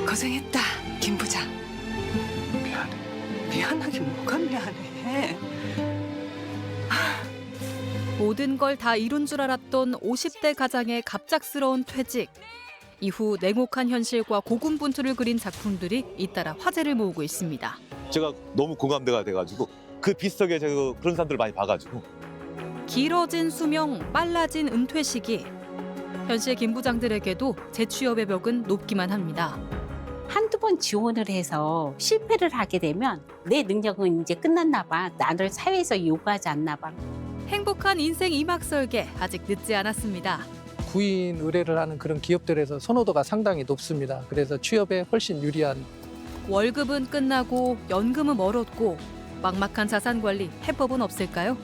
고생했다, 김 부장. 미안해. 미안하긴 뭐가 미안해. 모든 걸 다 이룬 줄 알았던 50대 가장의 갑작스러운 퇴직. 이후 냉혹한 현실과 고군분투를 그린 작품들이 잇따라 화제를 모으고 있습니다. 제가 너무 공감대가 돼가지고 그 비슷하게 제가 그런 사람들을 많이 봐가지고. 길어진 수명, 빨라진 은퇴 시기. 현실 김 부장들에게도 재취업의 벽은 높기만 합니다. 한두 번 지원을 해서 실패를 하게 되면 내 능력은 이제 끝났나 봐. 나를 사회에서 요구하지 않나 봐. 행복한 인생 이막 설계 아직 늦지 않았습니다. 구인 의뢰를 하는 그런 기업들에서 선호도가 상당히 높습니다. 그래서 취업에 훨씬 유리한. 월급은 끝나고 연금은 멀었고 막막한 자산 관리 해법은 없을까요?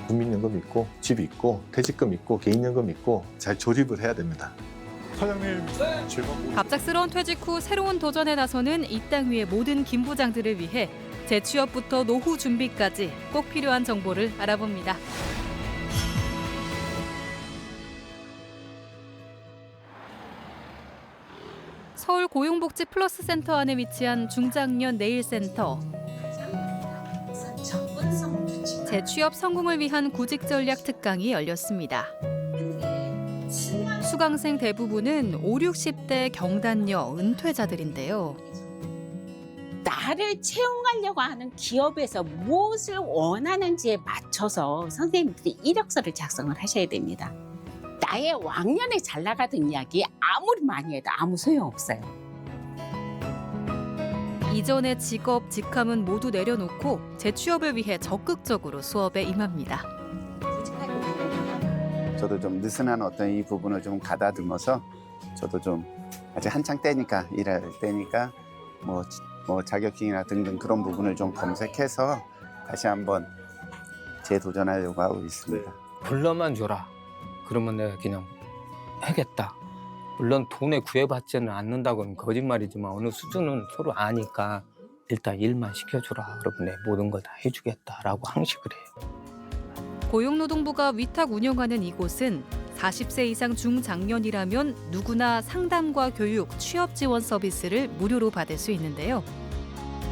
국민연금 있고 집 있고 퇴직금 있고 개인연금 있고 잘 조립을 해야 됩니다. 사장님 질문. 갑작스러운 퇴직 후 새로운 도전에 나서는 이 땅 위의 모든 김 부장들을 위해 재취업부터 노후 준비까지 꼭 필요한 정보를 알아봅니다. 서울 고용복지 플러스 센터 안에 위치한 중장년 네일센터. 재취업 성공을 위한 구직 전략 특강이 열렸습니다. 수강생 대부분은 5, 60대 경단녀 은퇴자들인데요. 나를 채용하려고 하는 기업에서 무엇을 원하는지에 맞춰서 선생님들이 이력서를 작성을 하셔야 됩니다. 나의 왕년에 잘 나가던 이야기 아무리 많이 해도 아무 소용없어요. 이전의 직업, 직함은 모두 내려놓고 재취업을 위해 적극적으로 수업에 임합니다. 저도 좀 느슨한 어떤 이 부분을 좀 가다듬어서 저도 좀 아직 한창 때니까 일할 때니까 뭐 자격증이나 등등 그런 부분을 좀 검색해서 다시 한번 재도전하려고 하고 있습니다. 불러만 줘라. 그러면 내가 그냥 하겠다. 물론 돈에 구애받지는 않는다고는 거짓말이지만 어느 수준은 서로 아니까 일단 일만 시켜주라. 그러면 내 모든 걸 다 해주겠다라고 항식을 해요. 고용노동부가 위탁 운영하는 이곳은 40세 이상 중장년이라면 누구나 상담과 교육, 취업 지원 서비스를 무료로 받을 수 있는데요.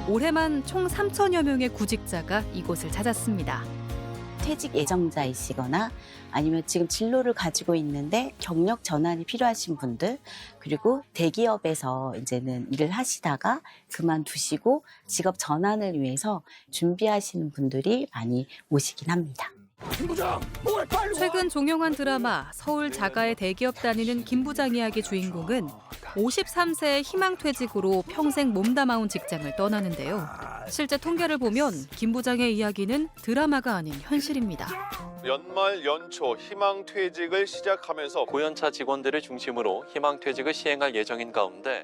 올해만 총 3천여 명의 구직자가 이곳을 찾았습니다. 퇴직 예정자이시거나 아니면 지금 진로를 가지고 있는데 경력 전환이 필요하신 분들, 그리고 대기업에서 이제는 일을 하시다가 그만두시고 직업 전환을 위해서 준비하시는 분들이 많이 오시긴 합니다. 최근 종영한 드라마 서울 자가의 대기업 다니는 김 부장 이야기 주인공은 53세의 희망퇴직으로 평생 몸담아온 직장을 떠나는데요. 실제 통계를 보면 김 부장의 이야기는 드라마가 아닌 현실입니다. 연말 연초 희망퇴직을 시작하면서 고연차 직원들을 중심으로 희망퇴직을 시행할 예정인 가운데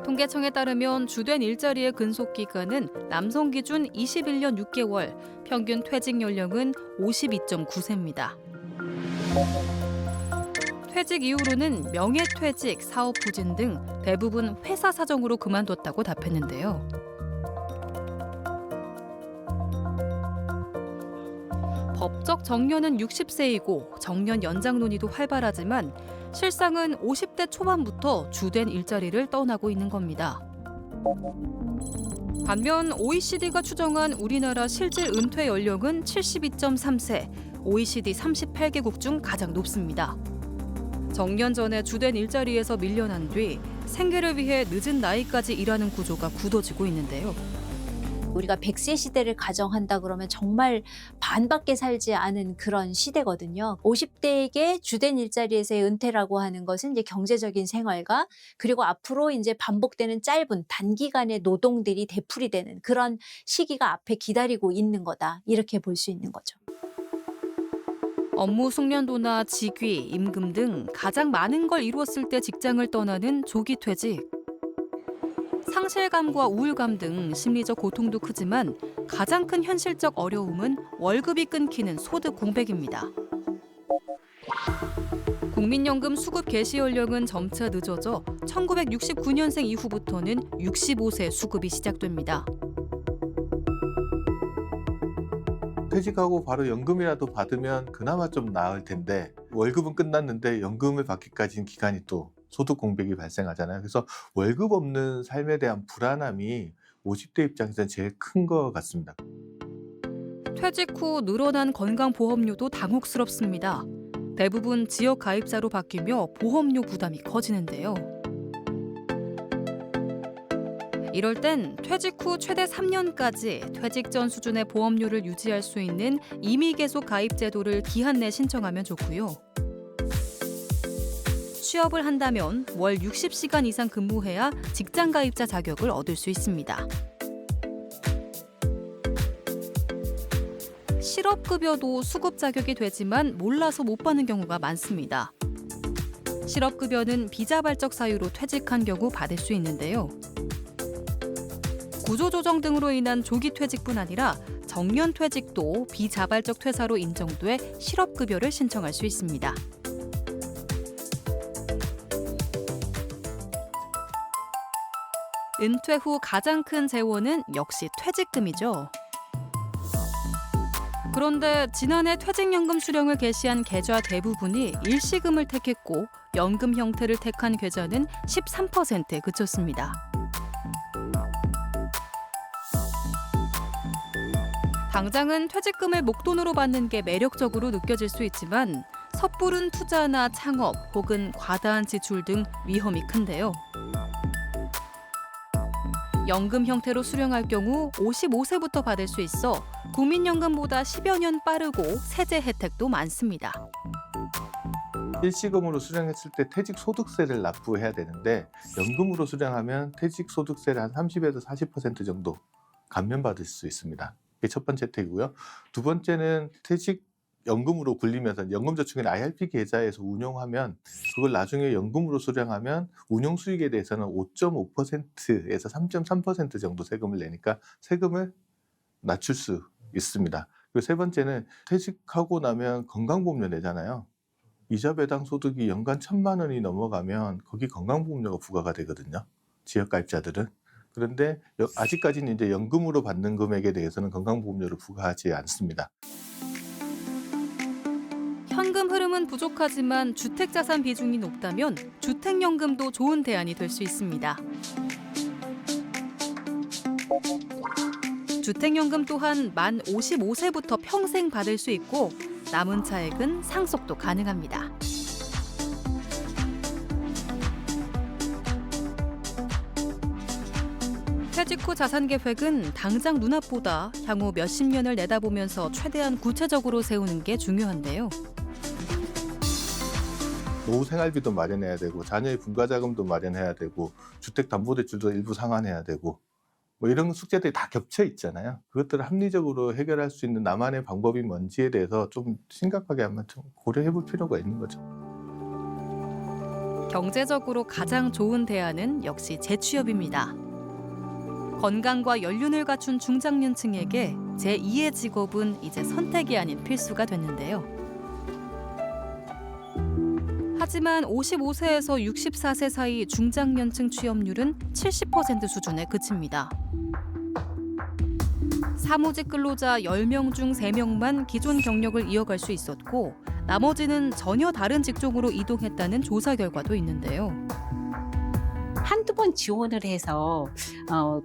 통계청에 따르면 주된 일자리의 근속 기간은 남성 기준 21년 6개월, 평균 퇴직 연령은 52.9세입니다. 퇴직 이후로는 명예퇴직, 사업부진 등 대부분 회사 사정으로 그만뒀다고 답했는데요. 법적 정년은 60세이고 정년 연장 논의도 활발하지만 실상은 50대 초반부터 주된 일자리를 떠나고 있는 겁니다. 반면 OECD가 추정한 우리나라 실질 은퇴 연령은 72.3세, OECD 38개국 중 가장 높습니다. 정년 전에 주된 일자리에서 밀려난 뒤 생계를 위해 늦은 나이까지 일하는 구조가 굳어지고 있는데요. 우리가 100세 시대를 가정한다 그러면 정말 반밖에 살지 않은 그런 시대거든요. 50대에게 주된 일자리에서의 은퇴라고 하는 것은 이제 경제적인 생활과 그리고 앞으로 이제 반복되는 짧은 단기간의 노동들이 되풀이되는 그런 시기가 앞에 기다리고 있는 거다. 이렇게 볼 수 있는 거죠. 업무 숙련도나 직위, 임금 등 가장 많은 걸 이루었을 때 직장을 떠나는 조기 퇴직. 상실감과 우울감 등 심리적 고통도 크지만 가장 큰 현실적 어려움은 월급이 끊기는 소득 공백입니다. 국민연금 수급 개시 연령은 점차 늦어져 1969년생 이후부터는 65세 수급이 시작됩니다. 퇴직하고 바로 연금이라도 받으면 그나마 좀 나을 텐데 월급은 끝났는데 연금을 받기까지는 기간이 또 소득 공백이 발생하잖아요. 그래서 월급 없는 삶에 대한 불안함이 50대 입장에서는 제일 큰 것 같습니다. 퇴직 후 늘어난 건강보험료도 당혹스럽습니다. 대부분 지역 가입자로 바뀌며 보험료 부담이 커지는데요. 이럴 땐 퇴직 후 최대 3년까지 퇴직 전 수준의 보험료를 유지할 수 있는 임의계속 가입 제도를 기한 내 신청하면 좋고요. 취업을 한다면 월 60시간 이상 근무해야 직장 가입자 자격을 얻을 수 있습니다. 실업급여도 수급 자격이 되지만 몰라서 못 받는 경우가 많습니다. 실업급여는 비자발적 사유로 퇴직한 경우 받을 수 있는데요. 구조조정 등으로 인한 조기 퇴직뿐 아니라 정년 퇴직도 비자발적 퇴사로 인정돼 실업급여를 신청할 수 있습니다. 은퇴 후 가장 큰 재원은 역시 퇴직금이죠. 그런데 지난해 퇴직연금 수령을 개시한 계좌 대부분이 일시금을 택했고 연금 형태를 택한 계좌는 13%에 그쳤습니다. 당장은 퇴직금을 목돈으로 받는 게 매력적으로 느껴질 수 있지만 섣부른 투자나 창업 혹은 과다한 지출 등 위험이 큰데요. 연금 형태로 수령할 경우 55세부터 받을 수 있어 국민연금보다 10여 년 빠르고 세제 혜택도 많습니다. 일시금으로 수령했을 때 퇴직소득세를 납부해야 되는데 연금으로 수령하면 퇴직소득세를 한 30에서 40% 정도 감면받을 수 있습니다. 이게 첫 번째 혜택이고요. 두 번째는 퇴직연금으로 굴리면서 연금저축인 IRP 계좌에서 운용하면 그걸 나중에 연금으로 수령하면 운용수익에 대해서는 5.5%에서 3.3% 정도 세금을 내니까 세금을 낮출 수 있습니다. 그리고 세 번째는 퇴직하고 나면 건강보험료 내잖아요. 이자 배당 소득이 연간 1,000만 원이 넘어가면 거기 건강보험료가 부과가 되거든요. 지역가입자들은. 그런데 아직까지는 이제 연금으로 받는 금액에 대해서는 건강보험료를 부과하지 않습니다. 현금 흐름은 부족하지만 주택자산 비중이 높다면 주택연금도 좋은 대안이 될 수 있습니다. 주택연금 또한 만 55세부터 평생 받을 수 있고 남은 차액은 상속도 가능합니다. 퇴직 후 자산 계획은 당장 눈앞보다 향후 몇십 년을 내다보면서 최대한 구체적으로 세우는 게 중요한데요. 노후 생활비도 마련해야 되고 자녀의 분가자금도 마련해야 되고 주택담보대출도 일부 상환해야 되고 뭐 이런 숙제들이 다 겹쳐 있잖아요. 그것들을 합리적으로 해결할 수 있는 나만의 방법이 뭔지에 대해서 좀 심각하게 한번 좀 고려해 볼 필요가 있는 거죠. 경제적으로 가장 좋은 대안은 역시 재취업입니다. 건강과 연륜을 갖춘 중장년층에게 제2의 직업은 이제 선택이 아닌 필수가 됐는데요. 하지만 55세에서 64세 사이 중장년층 취업률은 70% 수준에 그칩니다. 사무직 근로자 10명 중 3명만 기존 경력을 이어갈 수 있었고 나머지는 전혀 다른 직종으로 이동했다는 조사 결과도 있는데요. 한두 번 지원을 해서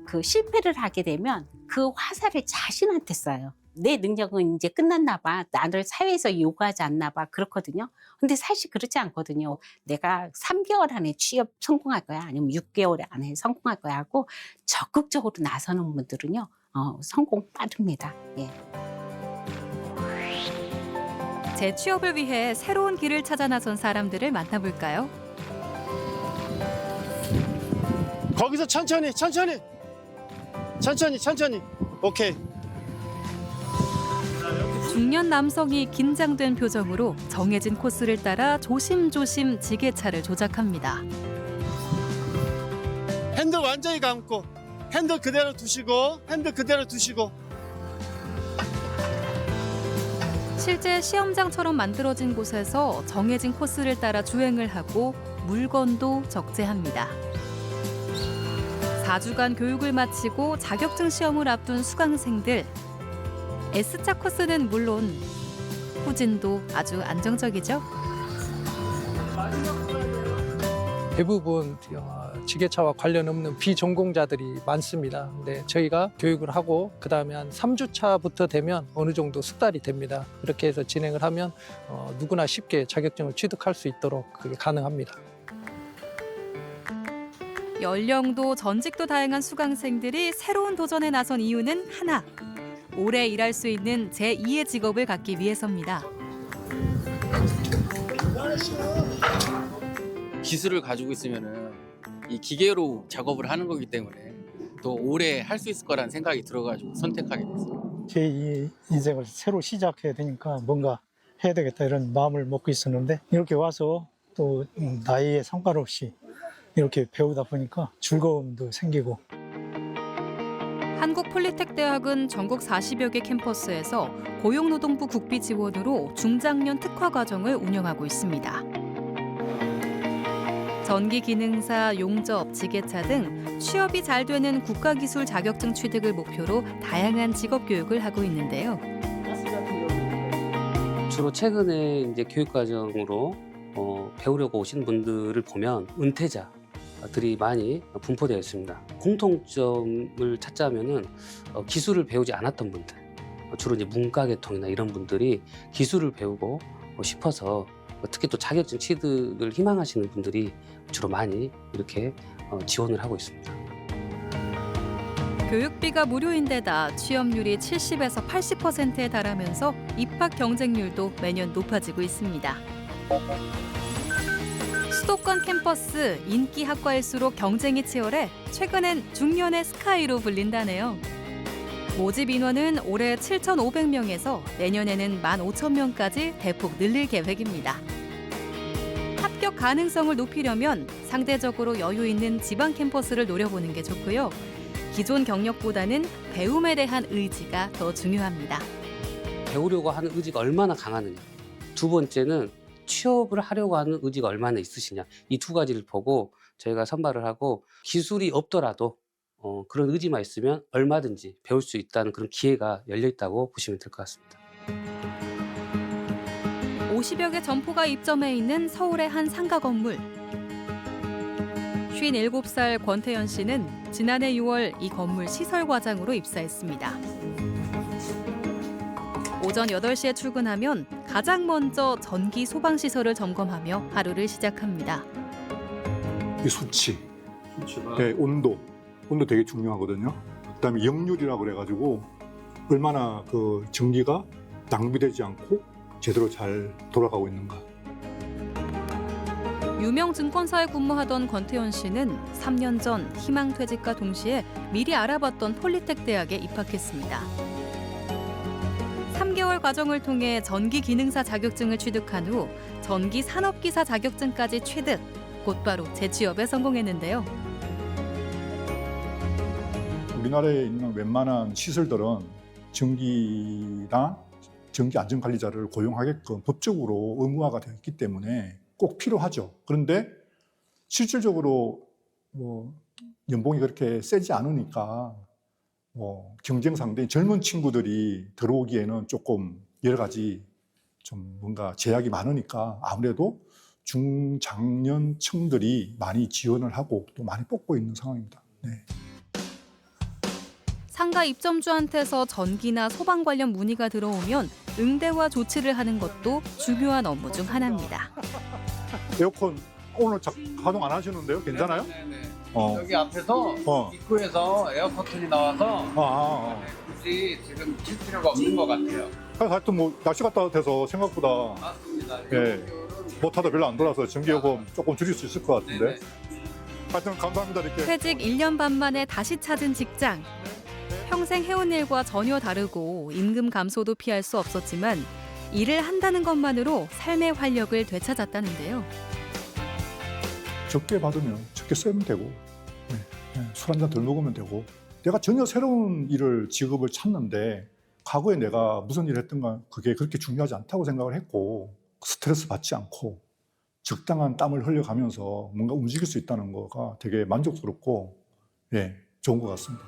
그 실패를 하게 되면 그 화살을 자신한테 쏴요. 내 능력은 이제 끝났나 봐. 나를 사회에서 요구하지 않나 봐. 그렇거든요. 근데 사실 그렇지 않거든요. 내가 3개월 안에 취업 성공할 거야. 아니면 6개월 안에 성공할 거야 하고 적극적으로 나서는 분들은요. 성공 빠릅니다. 예. 재취업을 위해 새로운 길을 찾아 나선 사람들을 만나볼까요? 거기서 천천히. 오케이. 중년 남성이 긴장된 표정으로 정해진 코스를 따라 조심조심 지게차를 조작합니다. 핸들 완전히 감고 핸들 그대로 두시고 실제 시험장처럼 만들어진 곳에서 정해진 코스를 따라 주행을 하고 물건도 적재합니다. 4주간 교육을 마치고 자격증 시험을 앞둔 수강생들. S차 코스는 물론 후진도 아주 안정적이죠. 대부분 지게차와 관련 없는 비전공자들이 많습니다. 근데 저희가 교육을 하고 그다음에 한 3주차부터 되면 어느 정도 숙달이 됩니다. 그렇게 해서 진행을 하면 누구나 쉽게 자격증을 취득할 수 있도록 그게 가능합니다. 연령도 전직도 다양한 수강생들이 새로운 도전에 나선 이유는 하나. 오래 일할 수 있는 제2의 직업을 갖기 위해서입니다. 기술을 가지고 있으면은 이 기계로 작업을 하는 거기 때문에 또 오래 할 수 있을 거라는 생각이 들어가지고 선택하게 됐어요. 제2 인생을 새로 시작해야 되니까 뭔가 해야 되겠다 이런 마음을 먹고 있었는데 이렇게 와서 또 나이에 상관없이 이렇게 배우다 보니까 즐거움도 생기고. 한국폴리텍대학은 전국 40여 개 캠퍼스에서 고용노동부 국비 지원으로 중장년 특화 과정을 운영하고 있습니다. 전기기능사, 용접, 지게차 등 취업이 잘 되는 국가기술 자격증 취득을 목표로 다양한 직업 교육을 하고 있는데요. 주로 최근에 이제 교육 과정으로 배우려고 오신 분들을 보면 은퇴자들이 많이 분포되어 있습니다. 공통점을 찾자면은 기술을 배우지 않았던 분들, 주로 이제 문과 계통이나 이런 분들이 기술을 배우고 싶어서 특히 또 자격증 취득을 희망하시는 분들이 주로 많이 이렇게 지원을 하고 있습니다. 교육비가 무료인데다 취업률이 70에서 80%에 달하면서 입학 경쟁률도 매년 높아지고 있습니다. 수도권 캠퍼스 인기 학과일수록 경쟁이 치열해 최근엔 중년의 스카이로 불린다네요. 모집 인원은 올해 7,500명에서 내년에는 15,000명까지 대폭 늘릴 계획입니다. 합격 가능성을 높이려면 상대적으로 여유 있는 지방 캠퍼스를 노려보는 게 좋고요. 기존 경력보다는 배움에 대한 의지가 더 중요합니다. 배우려고 하는 의지가 얼마나 강하느냐. 두 번째는 취업을 하려고 하는 의지가 얼마나 있으시냐. 이 두 가지를 보고 저희가 선발을 하고 기술이 없더라도 그런 의지만 있으면 얼마든지 배울 수 있다는 그런 기회가 열려 있다고 보시면 될 것 같습니다. 50여 개 점포가 입점해 있는 서울의 한 상가 건물. 57살 권태현 씨는 지난해 6월 이 건물 시설과장으로 입사했습니다. 오전 8시에 출근하면 가장 먼저 전기 소방시설을 점검하며 하루를 시작합니다. 이 수치, 네, 온도 되게 중요하거든요. 그다음에 역률이라고 그래가지고 얼마나 그 전기가 낭비되지 않고 제대로 잘 돌아가고 있는가. 유명 증권사에 근무하던 권태현 씨는 3년 전 희망퇴직과 동시에 미리 알아봤던 폴리텍 대학에 입학했습니다. 3개월 과정을 통해 전기기능사 자격증을 취득한 후 전기산업기사 자격증까지 취득, 곧바로 재취업에 성공했는데요. 우리나라에 있는 웬만한 시설들은 전기나 전기안전관리자를 고용하게끔 법적으로 의무화가 되어 있기 때문에 꼭 필요하죠. 그런데 실질적으로 연봉이 그렇게 세지 않으니까 경쟁 상대인 젊은 친구들이 들어오기에는 조금 여러 가지 좀 뭔가 제약이 많으니까 아무래도 중장년층들이 많이 지원을 하고 또 많이 뽑고 있는 상황입니다. 네. 상가 입점주한테서 전기나 소방 관련 문의가 들어오면 응대와 조치를 하는 것도 중요한 업무 중 하나입니다. 에어컨 오늘 가동 안 하시는데요? 괜찮아요? 네네. 여기 앞에서 입구에서 에어커튼이 나와서 굳이 지금 칠 필요가 없는 것 같아요. 하여튼 뭐 날씨 갔다 돼서 생각보다 맞습니다. 예, 못하다 별로 안 돌아서 전기요금 조금 줄일 수 있을 것 같은데. 하여튼 감사합니다. 이렇게. 퇴직 1년 반 만에 다시 찾은 직장. 평생 해온 일과 전혀 다르고 임금 감소도 피할 수 없었지만 일을 한다는 것만으로 삶의 활력을 되찾았다는데요. 적게 받으면 적게 쓰면 되고 술 한 잔 덜 먹으면 되고 내가 전혀 새로운 직업을 찾는데 과거에 내가 무슨 일을 했던가 그게 그렇게 중요하지 않다고 생각을 했고 스트레스 받지 않고 적당한 땀을 흘려가면서 뭔가 움직일 수 있다는 거가 되게 만족스럽고 좋은 것 같습니다.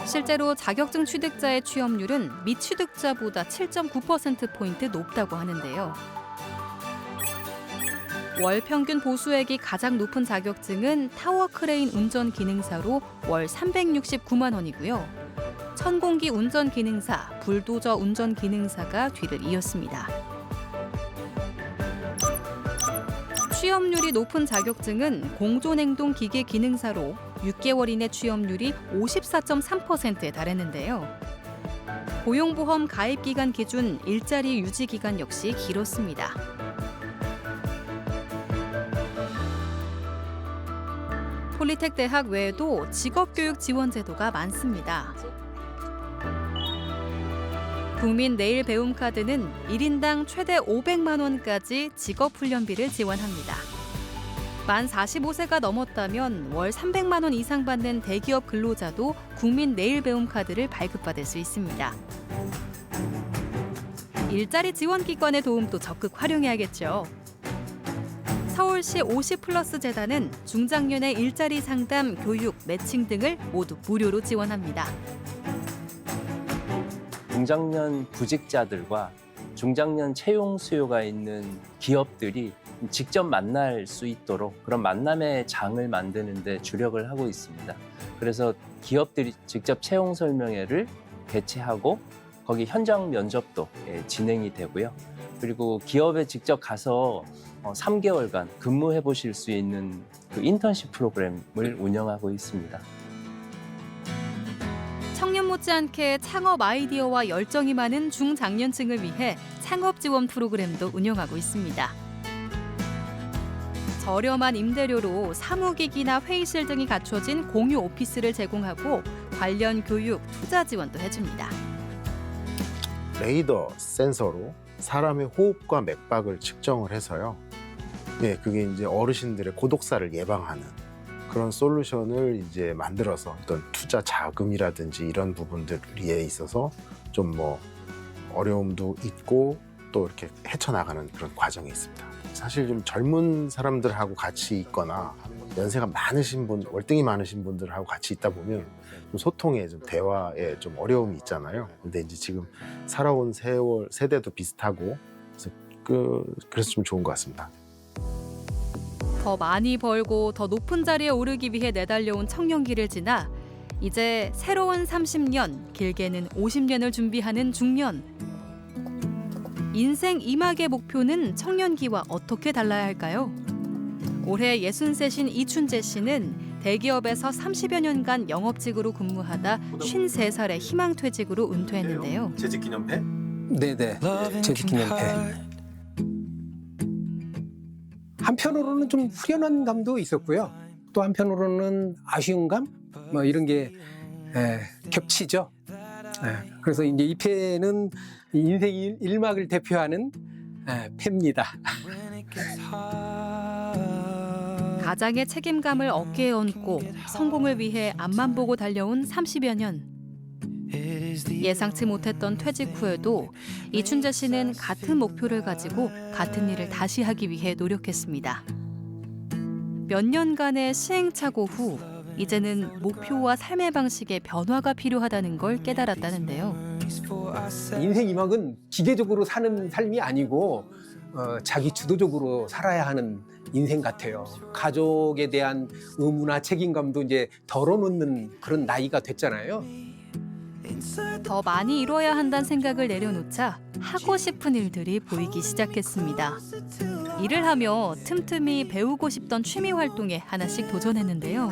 실제로 자격증 취득자의 취업률은 미취득자보다 7.9%포인트 높다고 하는데요. 월 평균 보수액이 가장 높은 자격증은 타워 크레인 운전 기능사로 월 369만 원이고요. 천공기 운전 기능사, 불도저 운전 기능사가 뒤를 이었습니다. 취업률이 높은 자격증은 공존행동 기계 기능사로 6개월 이내 취업률이 54.3%에 달했는데요. 고용보험 가입기간 기준 일자리 유지기간 역시 길었습니다. 폴리텍 대학 외에도 직업교육 지원 제도가 많습니다. 국민 내일 배움 카드는 1인당 최대 500만 원까지 직업훈련비를 지원합니다. 만 45세가 넘었다면 월 300만 원 이상 받는 대기업 근로자도 국민 내일 배움 카드를 발급받을 수 있습니다. 일자리 지원 기관의 도움도 적극 활용해야겠죠. 서울시 50플러스 재단은 중장년의 일자리 상담, 교육, 매칭 등을 모두 무료로 지원합니다. 중장년 구직자들과 중장년 채용 수요가 있는 기업들이 직접 만날 수 있도록 그런 만남의 장을 만드는 데 주력을 하고 있습니다. 그래서 기업들이 직접 채용 설명회를 개최하고 거기 현장 면접도 진행이 되고요. 그리고 기업에 직접 가서 3개월간 근무해 보실 수 있는 그 인턴십 프로그램을 운영하고 있습니다. 청년 못지않게 창업 아이디어와 열정이 많은 중장년층을 위해 창업 지원 프로그램도 운영하고 있습니다. 저렴한 임대료로 사무기기나 회의실 등이 갖춰진 공유 오피스를 제공하고 관련 교육, 투자 지원도 해줍니다. 레이더 센서로 사람의 호흡과 맥박을 측정을 해서요. 네, 그게 이제 어르신들의 고독사를 예방하는 그런 솔루션을 이제 만들어서 어떤 투자 자금이라든지 이런 부분들에 있어서 좀 뭐 어려움도 있고 또 이렇게 헤쳐나가는 그런 과정이 있습니다. 사실 좀 젊은 사람들하고 같이 있거나 연세가 많으신 분, 월등히 많으신 분들하고 같이 있다 보면 좀 소통에, 좀 대화에 좀 어려움이 있잖아요. 근데 이제 지금 살아온 세대도 비슷하고 그래서 좀 좋은 것 같습니다. 더 많이 벌고 더 높은 자리에 오르기 위해 내달려온 청년기를 지나 이제 새로운 30년, 길게는 50년을 준비하는 중년. 인생 2막의 목표는 청년기와 어떻게 달라야 할까요? 올해 63신 이춘재 씨는 대기업에서 30여 년간 영업직으로 근무하다 53살에 희망퇴직으로 은퇴했는데요. 재직기념회? 네네, 재직기념회. 한편으로는 좀 후련한 감도 있었고요. 또 한편으로는 아쉬운 감? 뭐 이런 게 겹치죠. 그래서 이제 이 패는 인생 1막을 대표하는 패입니다. 가장의 책임감을 어깨에 얹고 성공을 위해 앞만 보고 달려온 30여 년. 예상치 못했던 퇴직 후에도 이춘재 씨는 같은 목표를 가지고 같은 일을 다시 하기 위해 노력했습니다. 몇 년간의 시행착오 후 이제는 목표와 삶의 방식에 변화가 필요하다는 걸 깨달았다는데요. 인생 2막은 기계적으로 사는 삶이 아니고 자기 주도적으로 살아야 하는 인생 같아요. 가족에 대한 의무나 책임감도 이제 덜어놓는 그런 나이가 됐잖아요. 더 많이 이뤄야 한다는 생각을 내려놓자 하고 싶은 일들이 보이기 시작했습니다. 일을 하며 틈틈이 배우고 싶던 취미 활동에 하나씩 도전했는데요.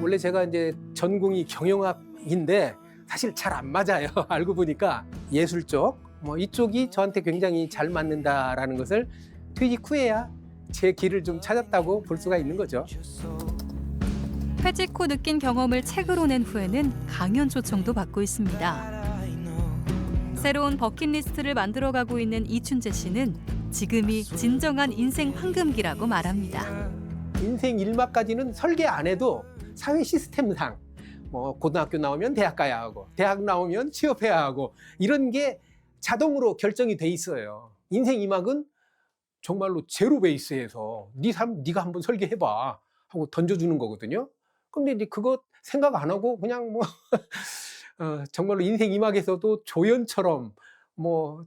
원래 제가 이제 전공이 경영학인데 사실 잘 안 맞아요. 알고 보니까 예술 쪽, 뭐 이쪽이 저한테 굉장히 잘 맞는다라는 것을 퇴직 후에야 제 길을 좀 찾았다고 볼 수가 있는 거죠. 퇴직 후 느낀 경험을 책으로 낸 후에는 강연 초청도 받고 있습니다. 새로운 버킷리스트를 만들어가고 있는 이춘재 씨는 지금이 진정한 인생 황금기라고 말합니다. 인생 1막까지는 설계 안 해도 사회 시스템상 뭐 고등학교 나오면 대학 가야 하고 대학 나오면 취업해야 하고 이런 게 자동으로 결정이 돼 있어요. 인생 2막은 정말로 제로 베이스에서 네 삶 네가 한번 설계해봐 하고 던져주는 거거든요. 근데 이제 그거 생각 안 하고 그냥 뭐 정말로 인생 2막에서도 조연처럼 뭐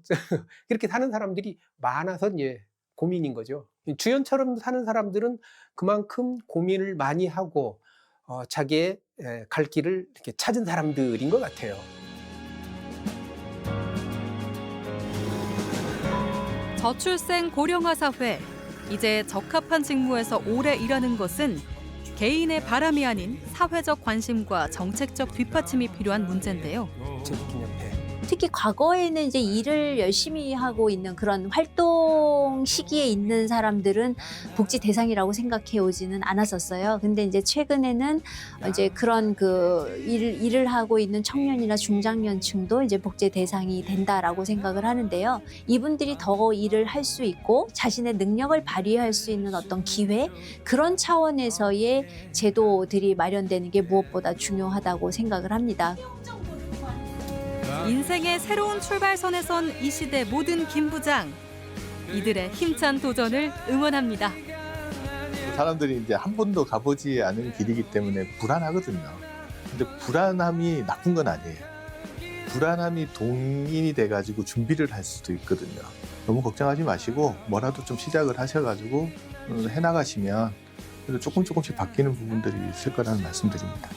그렇게 사는 사람들이 많아서 이제 고민인 거죠. 주연처럼 사는 사람들은 그만큼 고민을 많이 하고 자기의 갈 길을 이렇게 찾은 사람들인 것 같아요. 저출생 고령화 사회. 이제 적합한 직무에서 오래 일하는 것은 개인의 바람이 아닌 사회적 관심과 정책적 뒷받침이 필요한 문제인데요. 특히 과거에는 이제 일을 열심히 하고 있는 그런 활동 시기에 있는 사람들은 복지 대상이라고 생각해 오지는 않았었어요. 근데 이제 최근에는 이제 그런 일을 하고 있는 청년이나 중장년층도 이제 복지 대상이 된다라고 생각을 하는데요. 이분들이 더 일을 할 수 있고 자신의 능력을 발휘할 수 있는 어떤 기회, 그런 차원에서의 제도들이 마련되는 게 무엇보다 중요하다고 생각을 합니다. 인생의 새로운 출발선에 선 이 시대 모든 김부장. 이들의 힘찬 도전을 응원합니다. 사람들이 이제 한 번도 가보지 않은 길이기 때문에 불안하거든요. 근데 불안함이 나쁜 건 아니에요. 불안함이 동인이 돼가지고 준비를 할 수도 있거든요. 너무 걱정하지 마시고 뭐라도 좀 시작을 하셔가지고 해나가시면 그래도 조금씩 바뀌는 부분들이 있을 거라는 말씀드립니다.